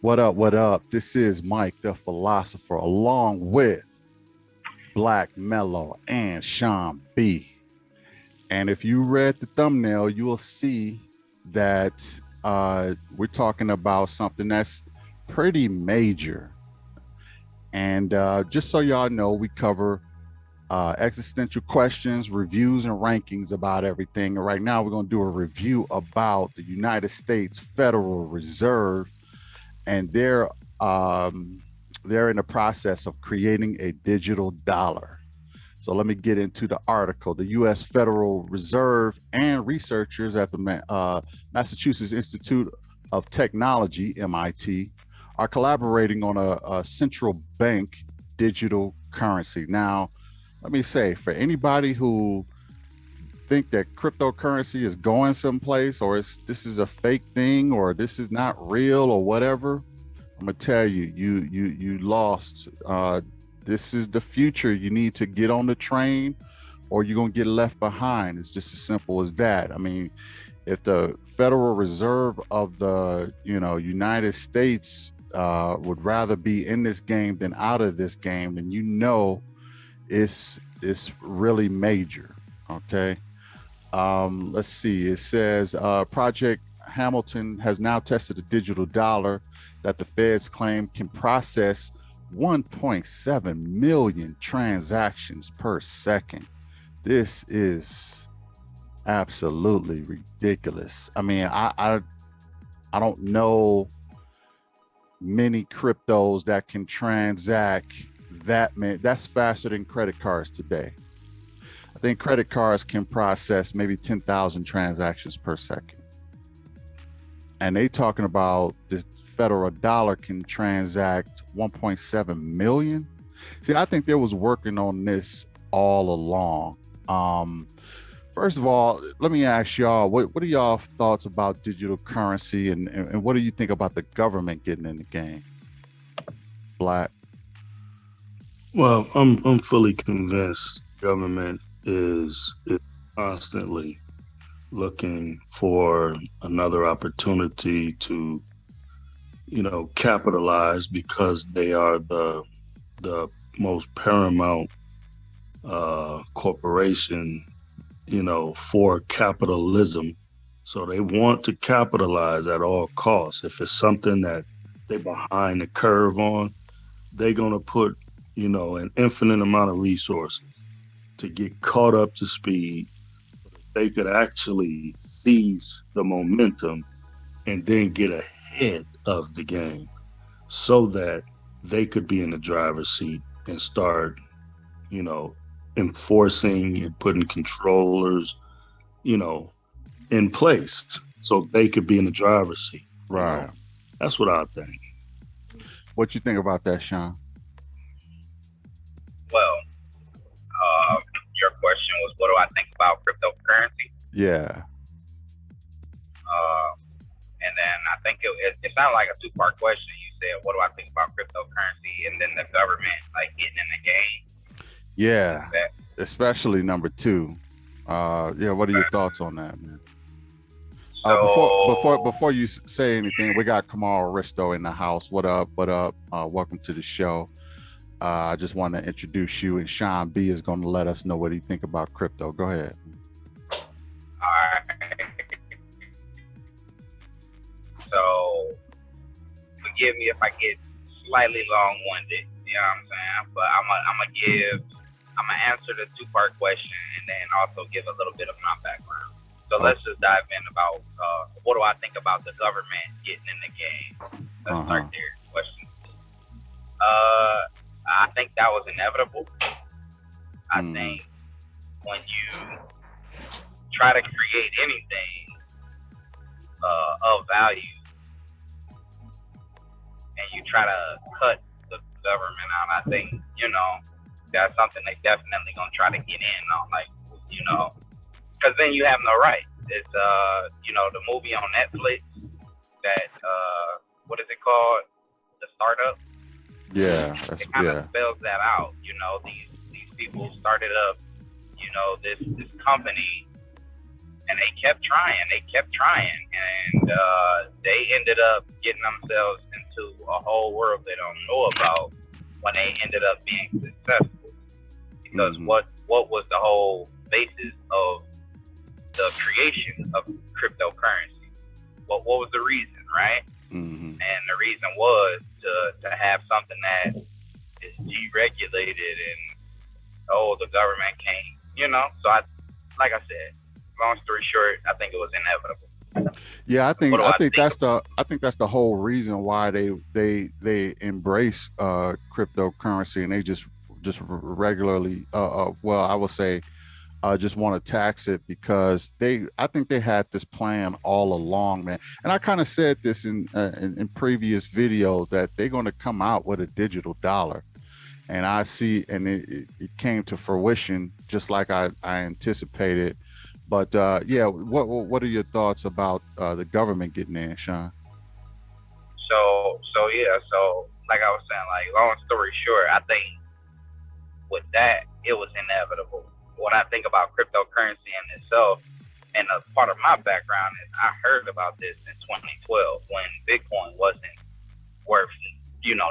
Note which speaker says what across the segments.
Speaker 1: What up? What up? This is Mike the Philosopher, along with Black Mellow and Sean B. And if you read the thumbnail, you will see that we're talking about something that's pretty major. And just so y'all know, we cover existential questions, reviews, and rankings about everything. And right now, we're going to do a review about the United States Federal Reserve, and they're in the process of creating a digital dollar. So let me get into the article. The U.S. Federal Reserve and researchers at the Massachusetts Institute of Technology, MIT, are collaborating on a central bank digital currency. Now, let me say, for anybody who think that cryptocurrency is going someplace, or this is a fake thing, or this is not real, or whatever, I'm gonna tell you, you lost. This is the future. You need to get on the train, or you're gonna get left behind. It's just as simple as that. I mean, if the Federal Reserve of the United States would rather be in this game than out of this game, then it's really major. Okay. Let's see. It says Project Hamilton has now tested a digital dollar that the feds claim can process 1.7 million transactions per second. This is absolutely ridiculous. I mean, I don't know many cryptos that can transact that many. That's faster than credit cards today. I think credit cards can process maybe 10,000 transactions per second. And they talking about this federal dollar can transact 1.7 million. See, I think they was working on this all along. First of all, let me ask y'all, what are y'all thoughts about digital currency, and what do you think about the government getting in the game? Black.
Speaker 2: Well, I'm fully convinced government is constantly looking for another opportunity to, capitalize because they are the most paramount corporation, for capitalism. So they want to capitalize at all costs. If it's something that they behind the curve on, they're gonna put, an infinite amount of resources to get caught up to speed. They could actually seize the momentum and then get ahead of the game so that they could be in the driver's seat and start, you know, enforcing and putting controllers, you know, in place so they could be in the driver's seat.
Speaker 1: Right.
Speaker 2: That's what I think.
Speaker 1: What you think about that, Sean?
Speaker 3: Well, your question was, what do I think about cryptocurrency?
Speaker 1: Yeah.
Speaker 3: And then I think it sounded like a two-part question. You said, what do I think about cryptocurrency? And then the government, like, getting in the game.
Speaker 1: Yeah. Especially number two. Yeah, what are your thoughts on that, man? Before you say anything, we got Kamal Risto in the house. What up? What up? Welcome to the show. I just want to introduce you, and Sean B is going to let us know what he think about crypto. Go ahead.
Speaker 3: All right. So, forgive me if I get slightly long-winded. You know what I'm saying? But I'm gonna answer the two-part question and then also give a little bit of my background. So let's just dive in about what do I think about the government getting in the game. Let's start there. Question. I think that was inevitable. I think when you try to create anything of value and you try to cut the government out, I think, that's something they definitely gonna try to get in on, like, because then you have no right. It's the movie on Netflix that what is it called? The Startup.
Speaker 1: Yeah,
Speaker 3: it kind of spells that out. These people started up, this company, and they kept trying, and they ended up getting themselves into a whole world they don't know about when they ended up being successful. Because what was the whole basis of the creation of cryptocurrency? What was the reason, right? And the reason was to have something that is deregulated and the government can't, So like I said, long story short, I think it was inevitable.
Speaker 1: Yeah, I think that's the whole reason why they embrace cryptocurrency, and they just regularly I will say just want to tax it, because I think they had this plan all along, man. And I kind of said this in previous video that they're going to come out with a digital dollar, and I see, and it came to fruition just like I anticipated. But yeah, what are your thoughts about the government getting in, Sean?
Speaker 3: So like I was saying, like long story short, I think with that it was inevitable. When I think about cryptocurrency in itself, and a part of my background is I heard about this in 2012 when Bitcoin wasn't worth,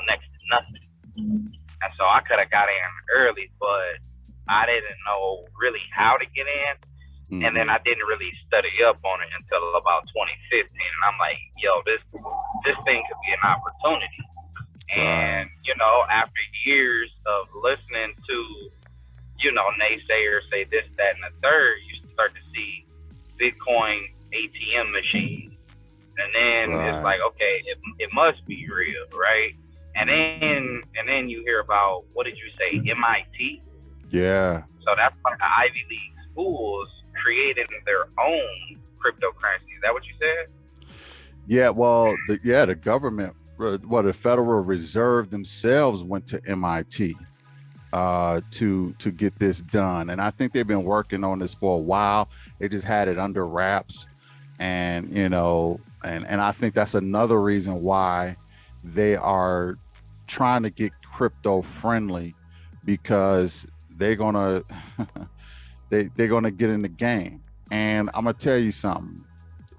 Speaker 3: next to nothing. And so I could have got in early, but I didn't know really how to get in. And then I didn't really study up on it until about 2015. And I'm like, yo, this thing could be an opportunity. And, after years of listening to, naysayers say this, that, and the third, you start to see Bitcoin ATM machines. And then it's like, okay, it must be real, right? And then you hear about, what did you say, MIT?
Speaker 1: Yeah.
Speaker 3: So that's one of the Ivy League schools creating their own cryptocurrency. Is that what you said?
Speaker 1: Yeah, well, the government, the Federal Reserve themselves went to MIT to get this done, and I think they've been working on this for a while. They just had it under wraps, and and I think that's another reason why they are trying to get crypto friendly, because they're gonna they're gonna get in the game. And I'm gonna tell you something,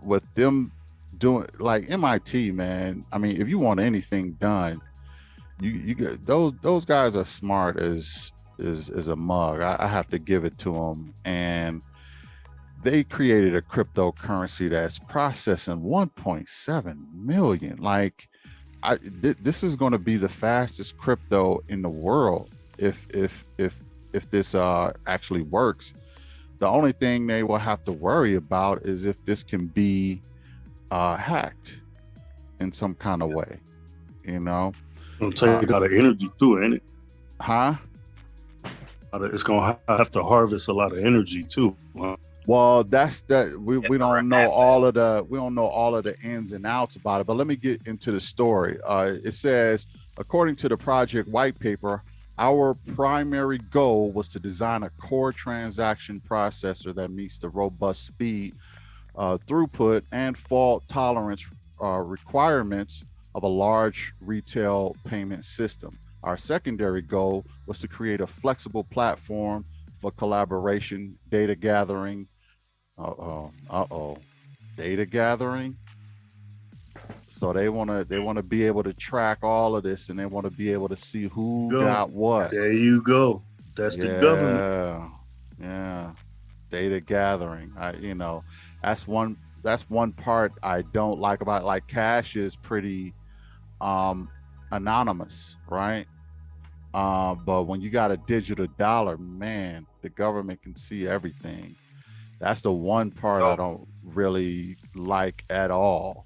Speaker 1: with them doing like MIT, man. I mean, if you want anything done, you get those guys are smart as a mug. I have to give it to them. And they created a cryptocurrency that's processing 1.7 million. Like, this is going to be the fastest crypto in the world if this actually works. The only thing they will have to worry about is if this can be hacked in some kind of way,
Speaker 2: It'll take a lot of energy too, ain't it?
Speaker 1: Huh?
Speaker 2: It's gonna have to harvest a lot of energy too. Huh?
Speaker 1: Well, that's that. We don't know all of the ins and outs about it. But let me get into the story. It says, according to the project white paper, our primary goal was to design a core transaction processor that meets the robust speed, throughput, and fault tolerance requirements of a large retail payment system. Our secondary goal was to create a flexible platform for collaboration, data gathering. Data gathering. So they want to be able to track all of this, and they want to be able to see who got what.
Speaker 2: There you go. That's the government.
Speaker 1: Yeah. Data gathering. That's one part I don't like about it. Like, cash is pretty anonymous, right? But when you got a digital dollar, man, the government can see everything. That's the one part I don't really like at all,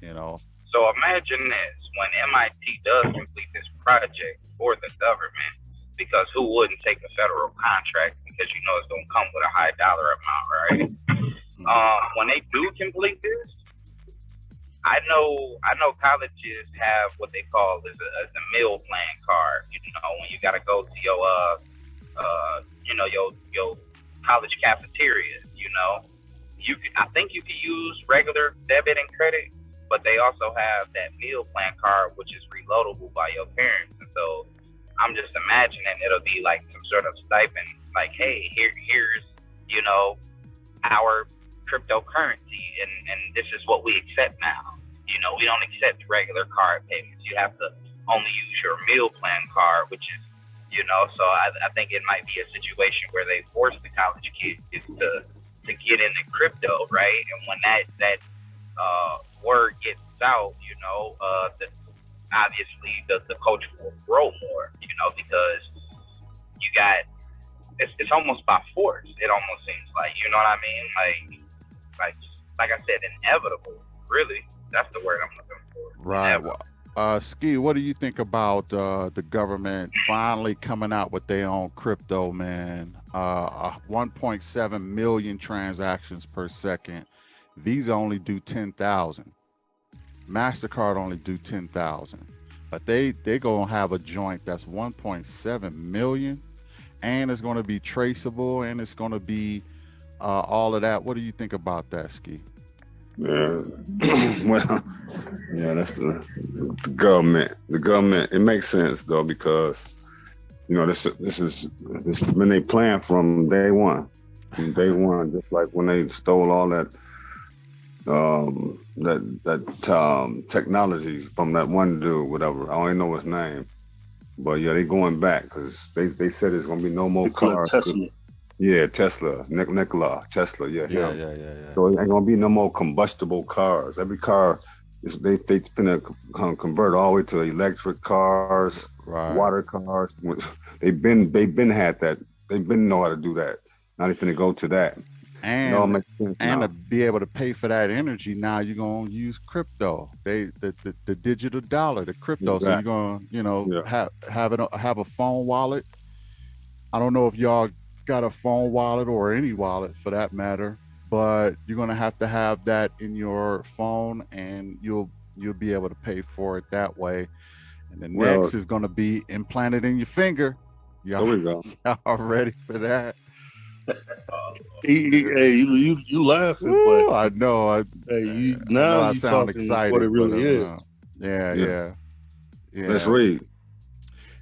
Speaker 3: So imagine this, when MIT does complete this project for the government, because who wouldn't take a federal contract, because it's going to come with a high dollar amount, right? When they do complete this, I know colleges have what they call as a meal plan card. When you got to go to your college cafeteria. I think you can use regular debit and credit, but they also have that meal plan card, which is reloadable by your parents. And so I'm just imagining it'll be like some sort of stipend, like, hey, here's our cryptocurrency, and this is what we accept now. You know, we don't accept regular card payments. You have to only use your meal plan card, which is, you know, so I think it might be a situation where they force the college kids to get into crypto, right? And when that word gets out, you know, obviously the culture will grow more, you know, because you got it's almost by force. It almost seems like, you know what I mean? Like I said, inevitable. Really, that's the word I'm looking for.
Speaker 1: Right. Ski, what do you think about the government finally coming out with their own crypto, man? 1.7 million transactions per second. Visa only do 10,000. MasterCard only do 10,000. But they gonna have a joint that's 1.7 million, and it's gonna be traceable, and it's gonna be all of that. What do you think about that, Ski?
Speaker 4: Yeah. Well, yeah, that's the government. The government. It makes sense though, because you know this when they planned from day one. From day one, just like when they stole all that technology from that one dude, whatever. I don't even know his name, but yeah, they going back because they said there's gonna be no more cars.
Speaker 2: Tesla.
Speaker 4: Yeah, Tesla, Nikola Tesla. Yeah. So it ain't gonna be no more combustible cars. Every car they finna convert all the way to electric cars,
Speaker 1: right.
Speaker 4: Water cars. They've been had that. They've been know how to do that. Now they finna go to that.
Speaker 1: And
Speaker 4: it all makes sense now.
Speaker 1: To be able to pay for that energy, now you're gonna use crypto. The digital dollar, the crypto. Exactly. So you're gonna, you know, have a phone wallet. I don't know if y'all got a phone wallet or any wallet for that matter, but you're going to have that in your phone, and you'll be able to pay for it that way. And the next is going to be implanted in your finger.
Speaker 4: There we go.
Speaker 1: Y'all ready for that?
Speaker 2: Hey, you laughing,
Speaker 1: Ooh,
Speaker 2: but
Speaker 1: I know.
Speaker 2: I
Speaker 1: sound excited.
Speaker 2: What it really is.
Speaker 1: Yeah.
Speaker 4: Let's read.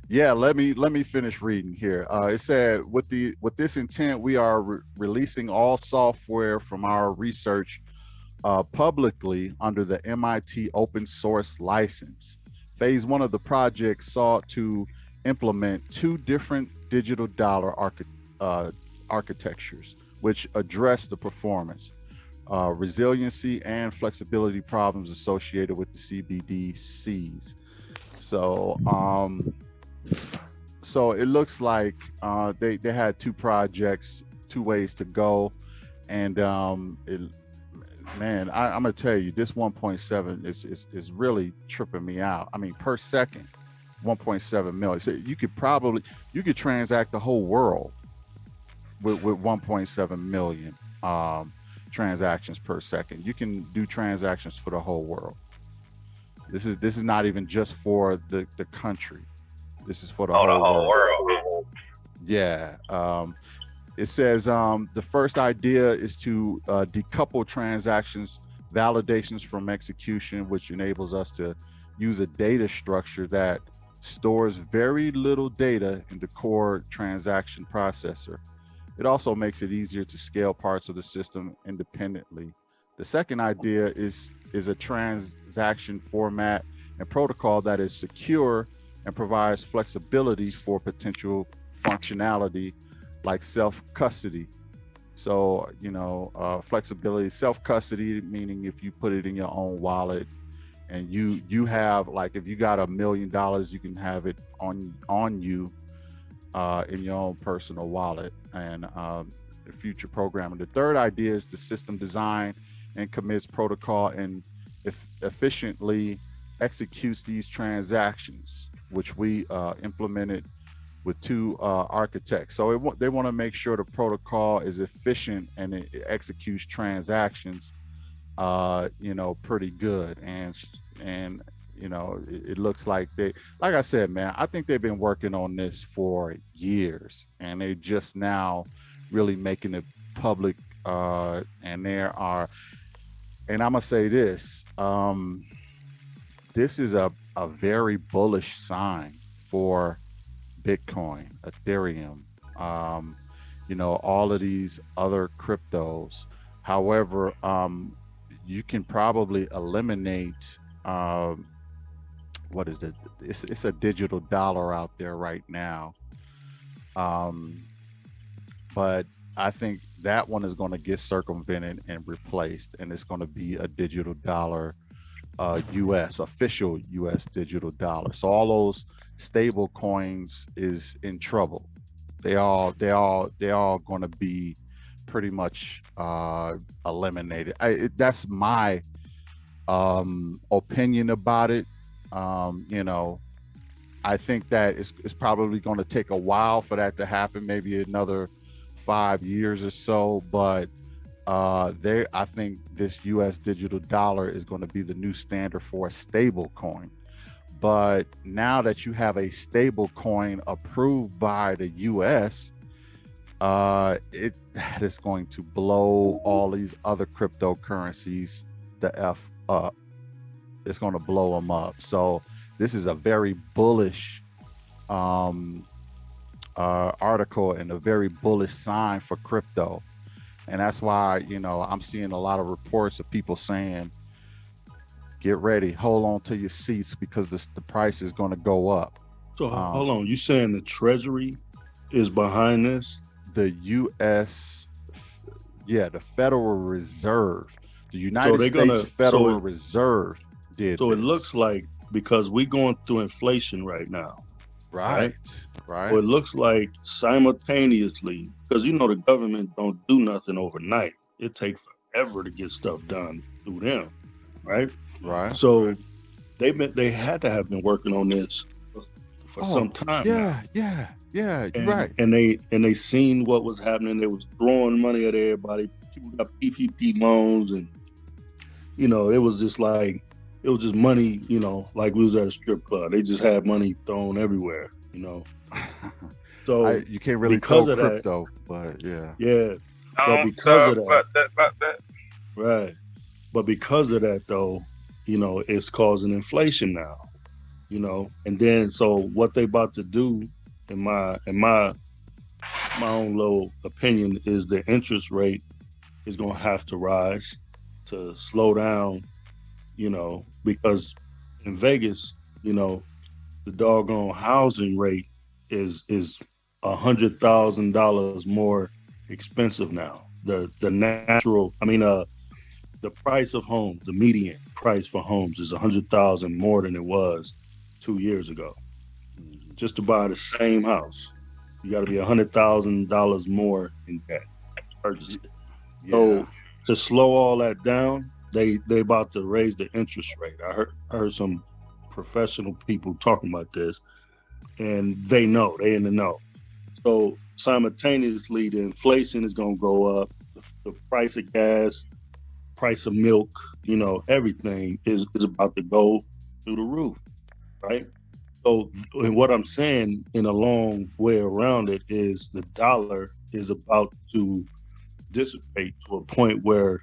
Speaker 1: Yeah, let me finish reading here. It said, with this intent, we are releasing all software from our research publicly under the MIT open source license. Phase 1 of the project sought to implement 2 different digital dollar architectures, which address the performance, resiliency, and flexibility problems associated with the CBDCs. So it looks like they had 2 projects, 2 ways to go, and I'm gonna tell you, this 1.7 is really tripping me out. I mean, per second, 1.7 million. So you could transact the whole world with 1.7 million transactions per second. You can do transactions for the whole world. This is not even just for the country. This is for the whole world. Yeah. It says the first idea is to decouple transactions validations from execution, which enables us to use a data structure that stores very little data in the core transaction processor. It also makes it easier to scale parts of the system independently. The second idea is a transaction format and protocol that is secure and provides flexibility for potential functionality like self-custody. So, flexibility, self-custody, meaning if you put it in your own wallet and you have, like, if you got $1 million, you can have it on you in your own personal wallet, and the future programming. The third idea is the system design and commits protocol and efficiently executes these transactions, which we implemented with 2 architects. So they want to make sure the protocol is efficient and it executes transactions, pretty good. And it looks like like I said, man, I think they've been working on this for years, and they just now really making it public. And I'm gonna say this. This is a very bullish sign for Bitcoin, Ethereum, all of these other cryptos. However, you can probably eliminate what is it? It's a digital dollar out there right now. But I think that one is going to get circumvented and replaced, and it's going to be a digital dollar, US official US digital dollar. So all those stable coins is in trouble. They all going to be pretty much eliminated. That's my opinion about it. You know, I think that it's probably going to take a while for that to happen, maybe another 5 years or so. But I think this U.S. digital dollar is going to be the new standard for a stable coin. But now that you have a stable coin approved by the U.S., that is going to blow all these other cryptocurrencies the F up. It's going to blow them up. So this is a very bullish article and a very bullish sign for crypto. And that's why, you know, I'm seeing a lot of reports of people saying, get ready, hold on to your seats because the price is going to go up.
Speaker 2: So hold on, you saying the Treasury is behind this?
Speaker 1: The U.S., the Federal Reserve, the United States Federal Reserve did.
Speaker 2: So
Speaker 1: this.
Speaker 2: It looks like, because we're going through inflation right now.
Speaker 1: Right.
Speaker 2: So it looks like simultaneously, because you know the government don't do nothing overnight. It takes forever to get stuff done through them, right?
Speaker 1: Right.
Speaker 2: So they had to have been working on this for some time.
Speaker 1: Yeah. You're right.
Speaker 2: And they seen what was happening. They was throwing money at everybody. People got PPP loans, and you know it was just money. You know, like we was at a strip club. They just had money thrown everywhere. You know. So
Speaker 1: you can't really call crypto, but
Speaker 2: yeah. But because of that, right. But because of that, though, you know, it's causing inflation now. You know, and then so what they about to do, in my own little opinion, is the interest rate is going to have to rise to slow down. You know, because in Vegas, you know, the doggone housing rate is $100,000 more expensive now. The price of homes, the median price for homes is $100,000 more than it was 2 years ago. Just to buy the same house, you got to be $100,000 more in debt to purchase it. Yeah. So to slow all that down, they about to raise the interest rate. I heard some professional people talking about this, and they in the know. So simultaneously, the inflation is going to go up. The price of gas, price of milk, you know, everything is about to go through the roof, right? So what I'm saying in a long way around it is the dollar is about to dissipate to a point where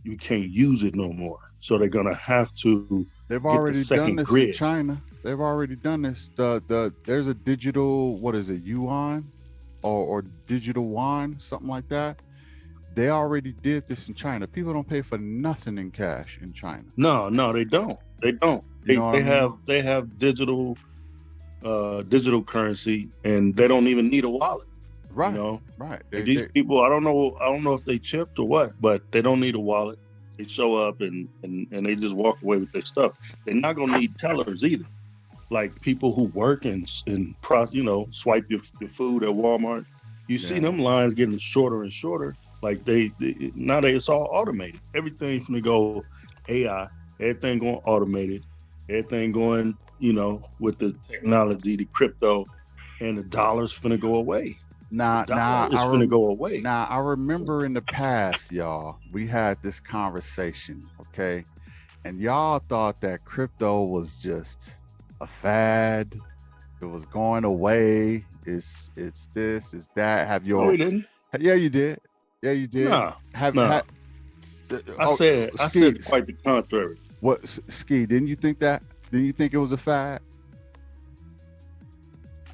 Speaker 2: you can't use it no more. So they're going to have to
Speaker 1: They've already done this in China. They've already done this. There's a digital, what is it, yuan or digital yuan, something like that. They already did this in China. People don't pay for nothing in cash in China.
Speaker 2: No, they don't. They don't. They have digital currency, and they don't even need a wallet.
Speaker 1: Right.
Speaker 2: You know?
Speaker 1: Right.
Speaker 2: These people, I don't know if they chipped or what, but they don't need a wallet. They show up and they just walk away with their stuff. They're not gonna need tellers either. Like people who work and swipe your food at Walmart. You see them lines getting shorter and shorter. Like nowadays it's all automated. Everything's gonna go AI. Everything going automated. Everything going, you know, with the technology, the crypto, and the dollar's finna go away.
Speaker 1: It's
Speaker 2: gonna go away.
Speaker 1: Now I remember in the past, y'all, we had this conversation, okay, and y'all thought that crypto was just a fad. It was going away. It's this, it's that.
Speaker 2: No, we didn't.
Speaker 1: Yeah, you did. Yeah, you did.
Speaker 2: No.
Speaker 1: I
Speaker 2: said quite the contrary.
Speaker 1: What, Ski? Didn't you think that? Didn't you think it was a fad?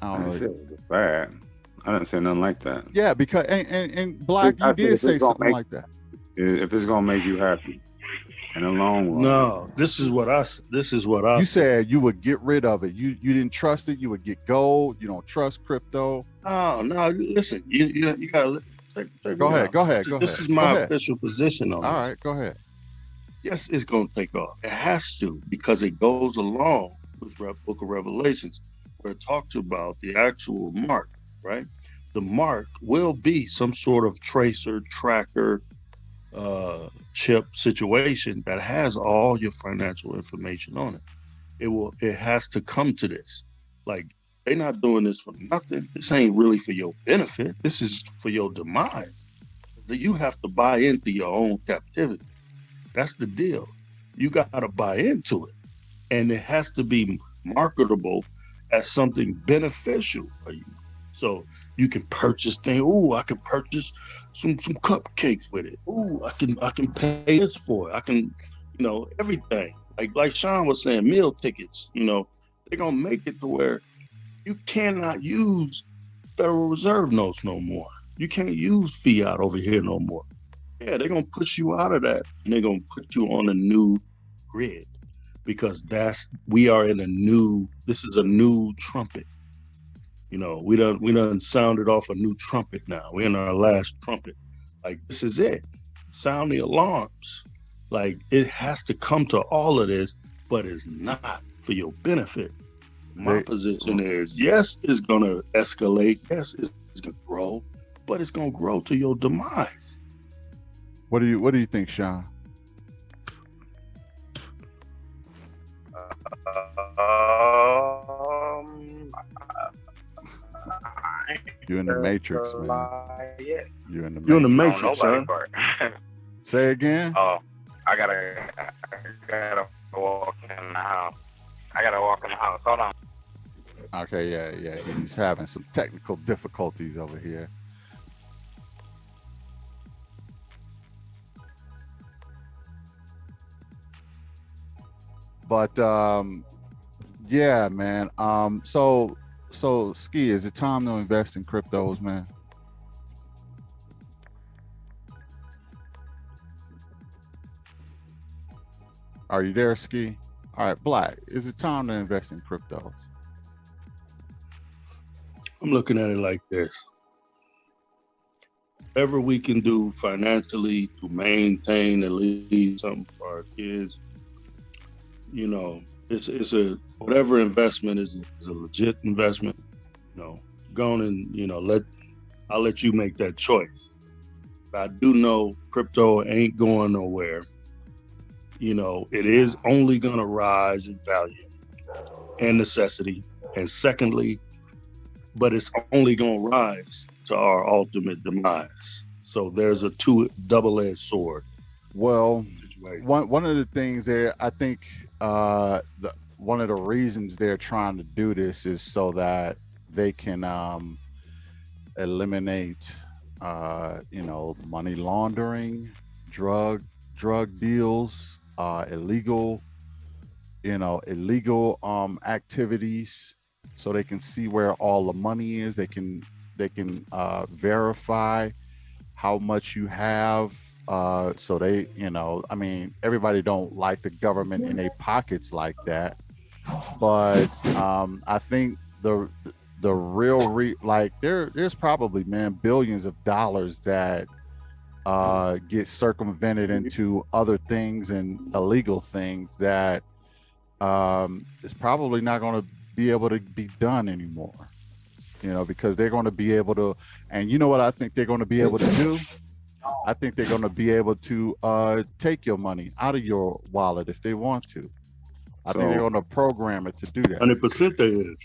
Speaker 4: I don't know. It was a fad. I didn't say nothing like that.
Speaker 1: Yeah, because and Black, you did say something like that.
Speaker 4: if it's gonna make you happy in the long run.
Speaker 2: No, this is what I
Speaker 1: You
Speaker 2: say.
Speaker 1: said you would get rid of it. You didn't trust it. You would get gold. You don't trust crypto.
Speaker 2: No, listen, you gotta take
Speaker 1: Go
Speaker 2: me
Speaker 1: ahead.
Speaker 2: out.
Speaker 1: Go ahead. Go
Speaker 2: This
Speaker 1: ahead.
Speaker 2: is
Speaker 1: Go
Speaker 2: my
Speaker 1: ahead.
Speaker 2: official position on
Speaker 1: All
Speaker 2: it.
Speaker 1: right. Go ahead.
Speaker 2: Yes, it's gonna take off. It has to, because it goes along with Book of Revelations, where it talks about the actual mark, right? The mark will be some sort of tracer, tracker, chip situation that has all your financial information on it. It has to come to this. Like, they're not doing this for nothing. This ain't really for your benefit. This is for your demise. You have to buy into your own captivity. That's the deal. You got to buy into it. And it has to be marketable as something beneficial for you. So you can purchase things. Ooh, I can purchase some cupcakes with it. Ooh, I can pay this for it. I can, everything. Like Sean was saying, meal tickets, they're gonna make it to where you cannot use Federal Reserve notes no more. You can't use fiat over here no more. Yeah, they're gonna push you out of that, and they're gonna put you on a new grid, because this is a new trumpet. We done sounded off a new trumpet now. We're in our last trumpet. Like, this is it. Sound the alarms. Like, it has to come to all of this, but it's not for your benefit. My position is, yes, it's gonna escalate. Yes, it's gonna grow, but it's gonna grow to your demise.
Speaker 1: What do you think, Sean? You're in the matrix, man. You're in the
Speaker 2: You're in the
Speaker 1: matrix.
Speaker 2: matrix, huh?
Speaker 1: Say again.
Speaker 3: Oh, I gotta walk in the house. Hold on.
Speaker 1: Okay, yeah. He's having some technical difficulties over here. But yeah, man. So Ski, is it time to invest in cryptos, man? Are you there, Ski? All right, Black, is it time to invest in cryptos?
Speaker 2: I'm looking at it like this. Whatever we can do financially to maintain and leave something for our kids, it's a whatever investment is a legit investment. Go on and I'll let you make that choice. But I do know crypto ain't going nowhere. It is only gonna rise in value and necessity. And secondly, but it's only gonna rise to our ultimate demise. So there's a double-edged sword.
Speaker 1: Well, one of the things there, I think one of the reasons they're trying to do this is so that they can eliminate money laundering, drug deals, illegal activities, so they can see where all the money is. They can verify how much you have. So they, everybody don't like the government in their pockets like that. But I think the real there's probably, man, billions of dollars that get circumvented into other things and illegal things that is probably not going to be able to be done anymore, because they're going to be able to. And you know what I think they're going to be able to do? I think they're going to be able to take your money out of your wallet if they want to. I think they're going to program it to do that.
Speaker 2: 100% they is.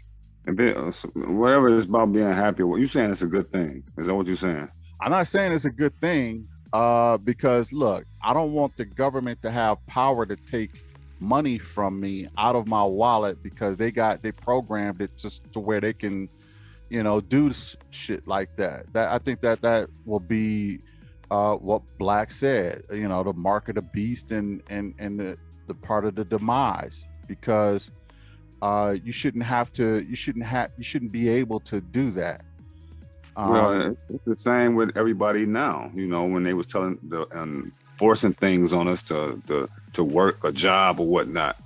Speaker 4: Whatever it's about being happy, what you saying it's a good thing? Is that what you're saying?
Speaker 1: I'm not saying it's a good thing, because look, I don't want the government to have power to take money from me out of my wallet, because they programmed it just to where they can, do shit like that. I think that will be what Black said, the mark of the beast and the part of the demise, because you shouldn't be able to do that.
Speaker 4: Well, it's the same with everybody now. You know, when they was telling forcing things on us to work a job or whatnot.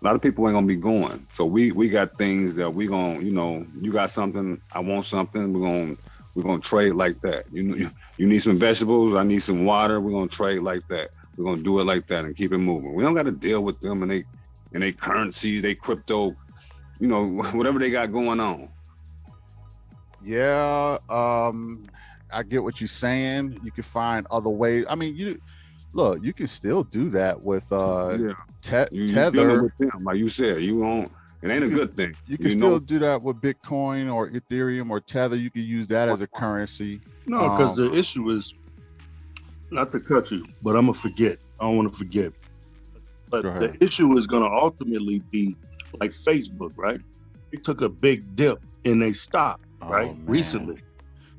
Speaker 4: A lot of people ain't gonna be going. So we got things that we gonna, you know, you got something, I want something, we're gonna trade like that. You need some vegetables, I need some water, we're gonna trade like that. We're gonna do it like that and keep it moving. We don't gotta deal with them and they currency, they crypto, you know, whatever they got going on.
Speaker 1: Yeah, I get what you're saying. You can find other ways. I mean, you can still do that with
Speaker 4: You
Speaker 1: Tether.
Speaker 4: dealing with them, like you said, you won't. It ain't a good thing.
Speaker 1: You can still do that with Bitcoin or Ethereum or Tether. You can use that as a currency.
Speaker 2: No, because the issue is, not to cut you, but I'm gonna forget. I don't want to forget. But the issue is gonna ultimately be like Facebook, right? They took a big dip in their stock, right? Recently,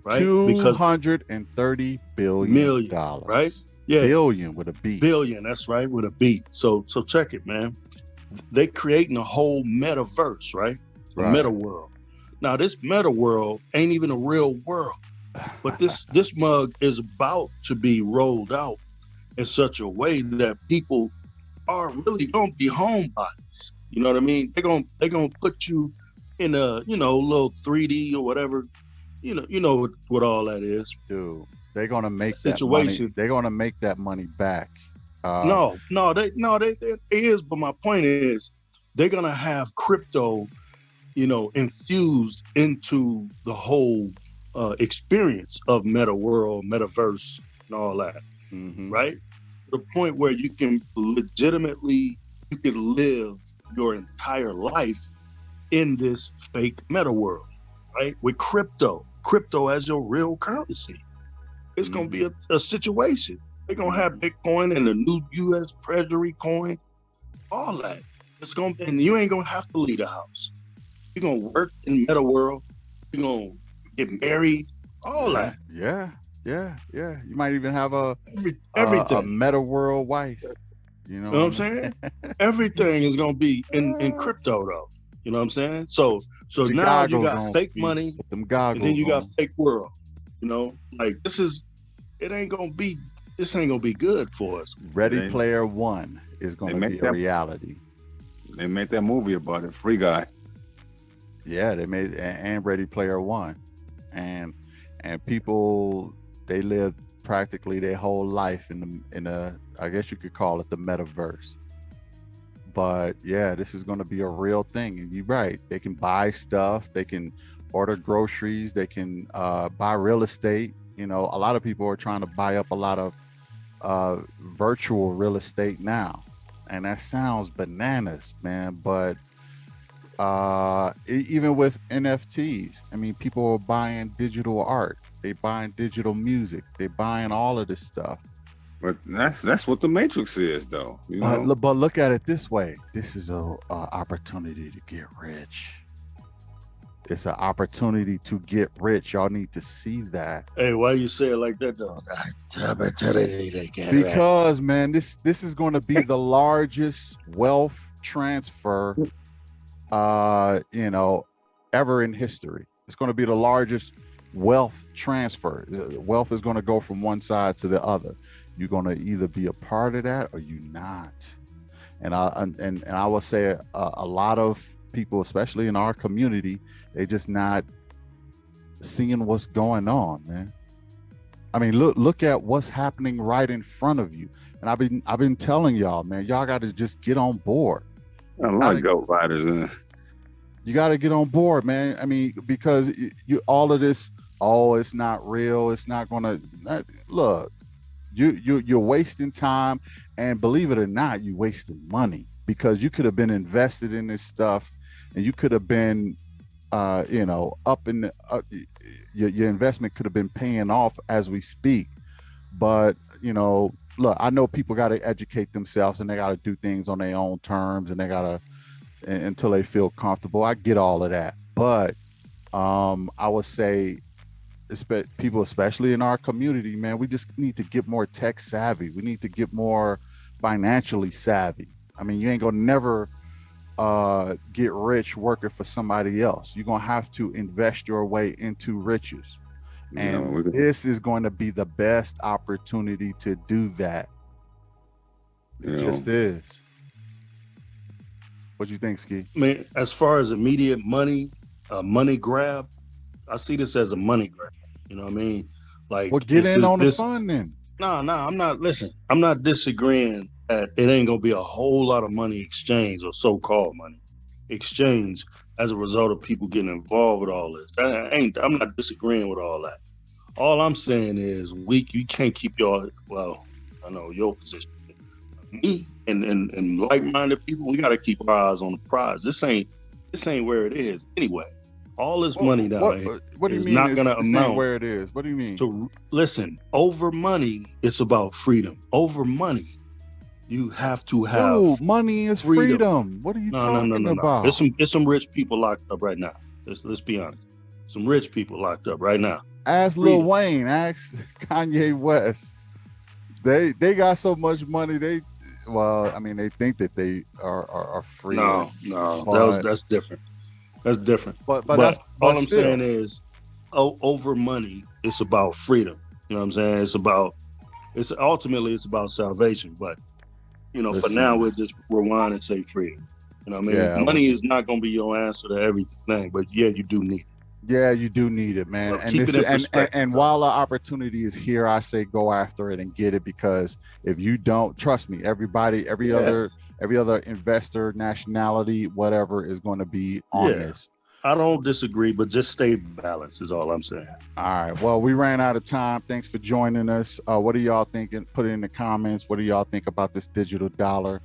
Speaker 2: right?
Speaker 1: $230 billion,
Speaker 2: right? Yeah,
Speaker 1: billion with a B.
Speaker 2: Billion, that's right, with a B. So check it, man. They creating a whole metaverse, right? A meta world. Now this meta world ain't even a real world, but this mug is about to be rolled out in such a way that people are really gonna be homebodies. You know what I mean? They're gonna put you in a little 3D or whatever. You know what all that is,
Speaker 1: dude. They're gonna make
Speaker 2: situation.
Speaker 1: That money. They're gonna make that money back.
Speaker 2: No, they is. But my point is, they're gonna have crypto, infused into the whole experience of meta world, metaverse, and all that.
Speaker 1: Mm-hmm.
Speaker 2: Right? To the point where you can legitimately, you can live your entire life in this fake meta world, right? With crypto as your real currency. It's going to be a situation. They're going to have Bitcoin and the new U.S. Treasury coin, all that. And you ain't going to have to leave the house. You're going to work in meta world. You're going to get married, all that.
Speaker 1: Yeah. You might even have
Speaker 2: everything.
Speaker 1: A meta world wife. You know
Speaker 2: what I'm saying? Everything is going to be in crypto, though. You know what I'm saying? So now you got fake money, and then you got fake world. Like this ain't gonna be good for us.
Speaker 1: Ready Player One is gonna be a reality.
Speaker 4: They made that movie about it, Free Guy.
Speaker 1: Yeah, they made and Ready Player One, and people, they live practically their whole life in a I guess you could call it the metaverse. But yeah, this is going to be a real thing. And you're right. They can buy stuff. They can order groceries. They can buy real estate. A lot of people are trying to buy up a lot of virtual real estate now. And that sounds bananas, man. But even with NFTs, I mean, people are buying digital art. They buying digital music. They buying all of this stuff.
Speaker 4: But that's what the Matrix is, though.
Speaker 1: But look at it this way: this is a opportunity to get rich. It's an opportunity to get rich. Y'all need to see that.
Speaker 2: Hey, why you say it like that, though? Opportunity to get rich.
Speaker 1: Because, man, this is going to be the largest wealth transfer, ever in history. It's going to be the largest wealth transfer. Wealth is going to go from one side to the other. You're going to either be a part of that or you're not. And I will say a lot of people, especially in our community, they just not seeing what's going on, man. I mean, look at what's happening right in front of you. And I've been telling y'all, man, y'all got to just get on board.
Speaker 4: A lot of goat riders in.
Speaker 1: You got to get on board, man. I mean, because you all of this, it's not real. It's not going to look. You're wasting time, and believe it or not, you're wasting money, because you could have been invested in this stuff, and you could have been, up in the, your investment could have been paying off as we speak. But look, I know people got to educate themselves, and they got to do things on their own terms, and they got to until they feel comfortable. I get all of that, but I would say, people, especially in our community, man, we just need to get more tech savvy. We need to get more financially savvy. I mean, you ain't gonna never get rich working for somebody else. You're gonna have to invest your way into riches. And this is going to be the best opportunity to do that. It just is. What do you think, Ski?
Speaker 2: I mean, as far as immediate money, money grab, I see this as a money grab. You know what I mean? Like,
Speaker 1: well, get in on the fun then.
Speaker 2: No, I'm not. Listen, I'm not disagreeing that it ain't gonna be a whole lot of money exchange or so-called money exchange as a result of people getting involved with all this. I'm not disagreeing with all that. All I'm saying is you can't keep I know your position. Me and like-minded people, we got to keep our eyes on the prize. This ain't where it is anyway. All this money down here
Speaker 1: what do you
Speaker 2: is
Speaker 1: mean
Speaker 2: not going to amount
Speaker 1: where it is. What do you mean?
Speaker 2: So listen, over money, it's about freedom. Over money, you have to have.
Speaker 1: Ooh, money is freedom. What are you talking about?
Speaker 2: There's some rich people locked up right now. Let's be honest. Some rich people locked up right now.
Speaker 1: Ask Lil Wayne. Ask Kanye West. They got so much money. They think that they are free.
Speaker 2: No, that's different. That's different. But all I'm saying is, over money, it's about freedom. You know what I'm saying? It's ultimately about salvation. But for now, we'll just rewind and say freedom. You know what I mean?
Speaker 1: Yeah,
Speaker 2: money is not going to be your answer to everything, but yeah, you do need it.
Speaker 1: Yeah, you do need it, man.
Speaker 2: Well,
Speaker 1: and while the opportunity is here, I say go after it and get it, because if you don't, trust me, every other investor, nationality, whatever, is going to be on this.
Speaker 2: I don't disagree, but just stay balanced is all I'm saying.
Speaker 1: All right. Well, we ran out of time. Thanks for joining us. What are y'all thinking? Put it in the comments. What do y'all think about this digital dollar?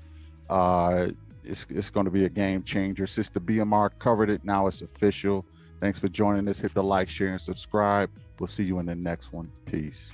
Speaker 1: It's going to be a game changer. Sister BMR covered it. Now it's official. Thanks for joining us. Hit the like, share, and subscribe. We'll see you in the next one. Peace.